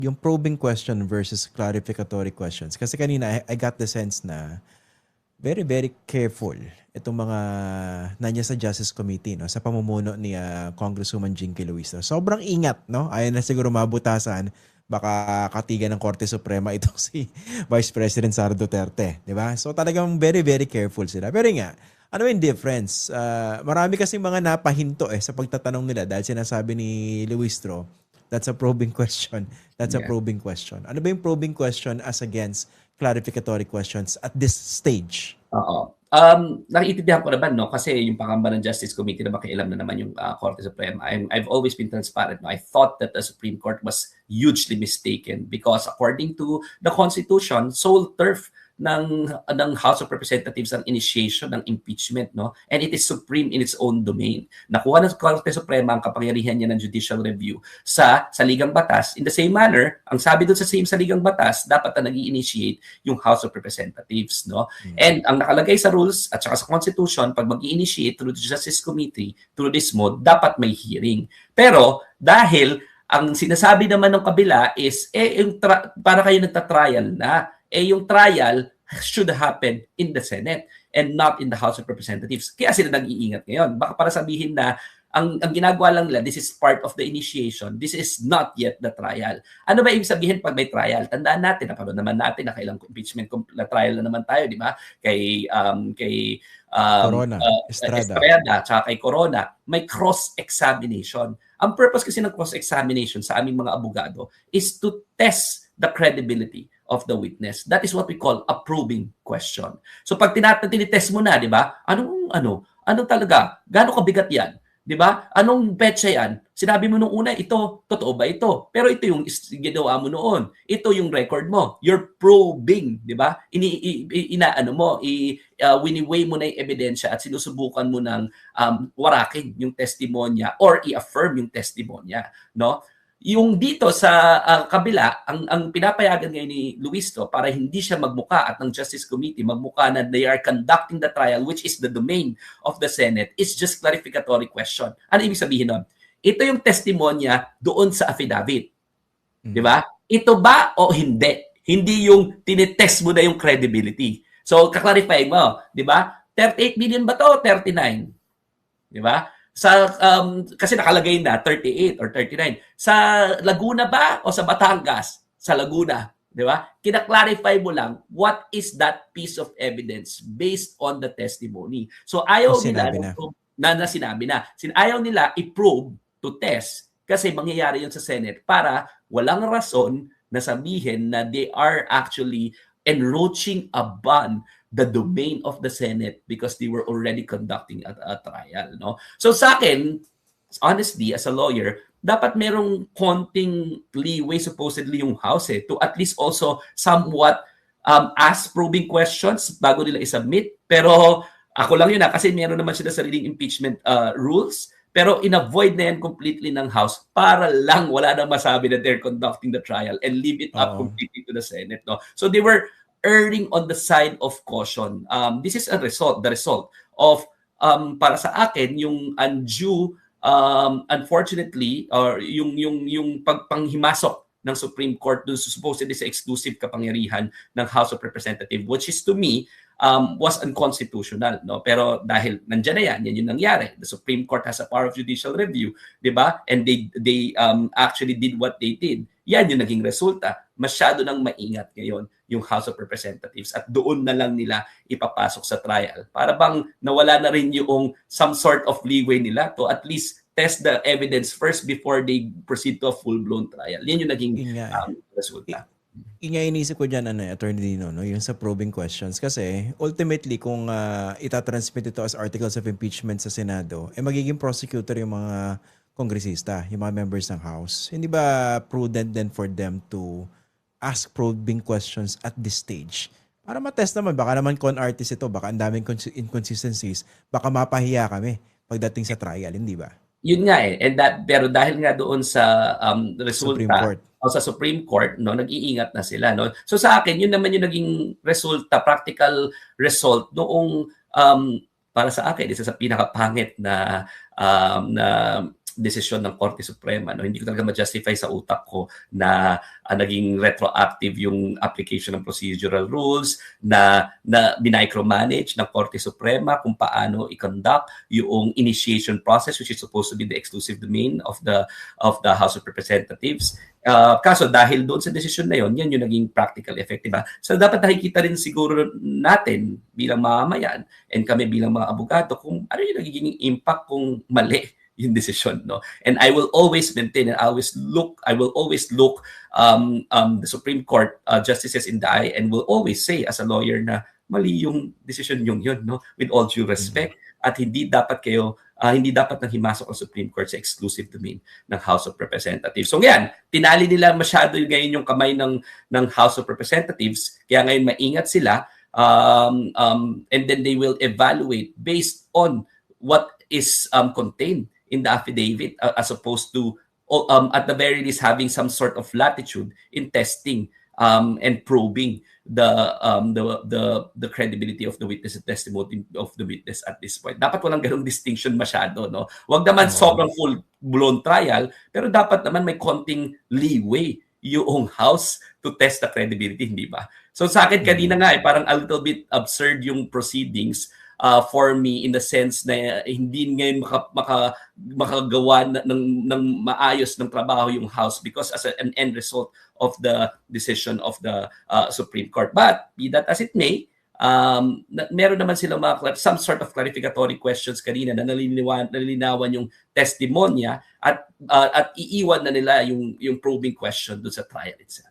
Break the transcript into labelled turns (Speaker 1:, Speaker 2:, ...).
Speaker 1: yung probing question versus clarificatory questions. Kasi kanina, I got the sense na very, very careful itong mga nanya sa Justice Committee, no, sa pamumuno ni Congresswoman Jinky Luis. No? Sobrang ingat, no? Ayaw na siguro mabutasan, baka katigan ng Korte Suprema itong si Vice President Sara Duterte, di ba? So talagang very, very careful sila. Pero nga, ano yung difference? Marami kasing mga napahinto sa pagtatanong nila dahil sinasabi ni Luistro, that's a probing question. That's a
Speaker 2: Yeah.
Speaker 1: probing question. Ano ba yung probing question as against clarificatory questions at this stage?
Speaker 2: Oo. Naiintindihan ko naman, no, kasi yung pangamba ng Justice Committee na makialam na naman yung Korte Suprema. I've always been transparent. No? I thought that the Supreme Court was hugely mistaken because according to the Constitution, sole turf ng House of Representatives ang initiation ng impeachment, no? And it is supreme in its own domain. Nakuha ng Korte Suprema ang kapangyarihan niya ng judicial review sa saligang batas. In the same manner, ang sabi doon sa same saligang batas, dapat na nag-i-initiate yung House of Representatives, no? And ang nakalagay sa rules at saka sa Constitution, pag mag-i-initiate through the Justice Committee, through this mode, dapat may hearing. Pero dahil ang sinasabi naman ng kabila is, para kayo nagtatrial na, yung trial should happen in the Senate and not in the House of Representatives. Kaya sila nag-iingat ngayon. Baka para sabihin na ang ginagawa lang nila, this is part of the initiation, this is not yet the trial. Ano ba ibig sabihin pag may trial? Tandaan natin, napanood naman natin, nakailang impeachment trial na naman tayo, di ba? Kay
Speaker 1: Corona,
Speaker 2: Estrada, tsaka kay Corona, may cross-examination. Ang purpose kasi ng cross-examination sa aming mga abogado is to test the credibility of the witness. That is what we call a probing question. So pag tinitest mo na, di ba? Anong talaga? Gaano kabigat yan? Di ba? Anong petsa yan? Sinabi mo nung una, ito, totoo ba ito? Pero ito yung ginawa mo noon. Ito yung record mo. You're probing, di ba? Wini-weigh mo na yung ebidensya at sinusubukan mo ng warakin yung testimonya or i-affirm yung testimonya, no? Yung dito sa kabila, ang pinapayagan ngayon ni Luistro para hindi siya magmuka at ng Justice Committee magmuka na they are conducting the trial, which is the domain of the Senate, is just clarificatory question. Ano ibig sabihin nun? Ito yung testimonya doon sa affidavit. Di ba? Ito ba o hindi? Hindi yung tinitest mo na yung credibility. So, kaklarify mo, di ba? 38 million ba to? 39. Di ba? Kasi nakalagay na 38 or 39. Sa Laguna ba o sa Batangas? Sa Laguna, di ba? Kina-clarify mo lang what is that piece of evidence based on the testimony. So ayaw nila na sinabi na. Ayaw nila i-probe to test kasi mangyayari yun sa Senate para walang rason na sabihin na they are actually enroaching upon the domain of the Senate because they were already conducting a trial, no? So sa akin, honestly, as a lawyer, dapat merong konting leeway supposedly yung House to at least also somewhat ask probing questions bago nila i-submit. Pero ako lang yun kasi meron naman sila sariling impeachment rules. Pero in-avoid na yan completely ng House para lang wala nang masabi that they're conducting the trial and leave it up completely to the Senate, no? So they were erring on the side of caution. This is the result of para sa akin yung undue unfortunately or yung pagpanghimasok ng Supreme Court dun supposedly sa exclusive kapangyarihan ng House of Representatives, which is to me was unconstitutional, no? Pero dahil nandiyan na yan yung nangyari. The Supreme Court has a power of judicial review, 'di ba? And they actually did what they did. Yan yung naging resulta. Masyado nang maingat ngayon yung House of Representatives at doon na lang nila ipapasok sa trial. Para bang nawala na rin yung some sort of leeway nila to at least test the evidence first before they proceed to a full-blown trial. Yan yung naging resulta.
Speaker 1: Inisip ko dyan, Attorney Dino, no? Yung sa probing questions. Kasi ultimately, kung itatransmit ito as articles of impeachment sa Senado, magiging prosecutor yung mga kongresista, yung mga members ng House. Hindi ba prudent then for them to ask probing questions at this stage? Para matest naman, baka naman con artist ito, baka ang daming inconsistencies, baka mapahiya kami pagdating sa trial, hindi ba?
Speaker 2: Yun nga pero dahil nga doon sa resulta
Speaker 1: Supreme Court.
Speaker 2: O sa Supreme Court, no, nag-iingat na sila, no. So sa akin, yun naman yung naging resulta, practical result noong para sa akin isa sa pinakapangit na desisyon ng Korte Suprema. No? Hindi ko talaga ma-justify sa utak ko na naging retroactive yung application ng procedural rules, na binmicromanage ng Korte Suprema kung paano i-conduct yung initiation process, which is supposed to be the exclusive domain of the House of Representatives. Kaso dahil doon sa desisyon na yon, yan yung naging practical effect, diba? So dapat nakikita rin siguro natin bilang mamamayan and kami bilang mga abogado kung ano yung nagiging impact kung mali yung decision, no? And I will always maintain and I will always look the Supreme Court justices in the eye and will always say as a lawyer na mali yung decision yung yun, no? With all due respect, at hindi dapat nang himasok ang Supreme Court sa exclusive domain ng House of Representatives. So ngayon, tinali nila masyado ngayon yung kamay ng House of Representatives, kaya ngayon maingat sila, and then they will evaluate based on what is contained in the affidavit, as opposed to at the very least having some sort of latitude in testing and probing the credibility of the witness and testimony of the witness at this point. Dapat walang ganung distinction masyado, no? Wag naman sobrang full-blown trial, pero dapat naman may konting leeway yung House to test the credibility, hindi ba? So sa akin kanina nga parang a little bit absurd yung proceedings for me, in the sense na hindi ngayon makagawa ng maayos ng trabaho yung House because as an end result of the decision of the Supreme Court. But be that as it may, meron naman silang some sort of clarificatory questions kanina na nalilinawan yung testimonya at iiwan na nila yung probing question doon sa trial itself.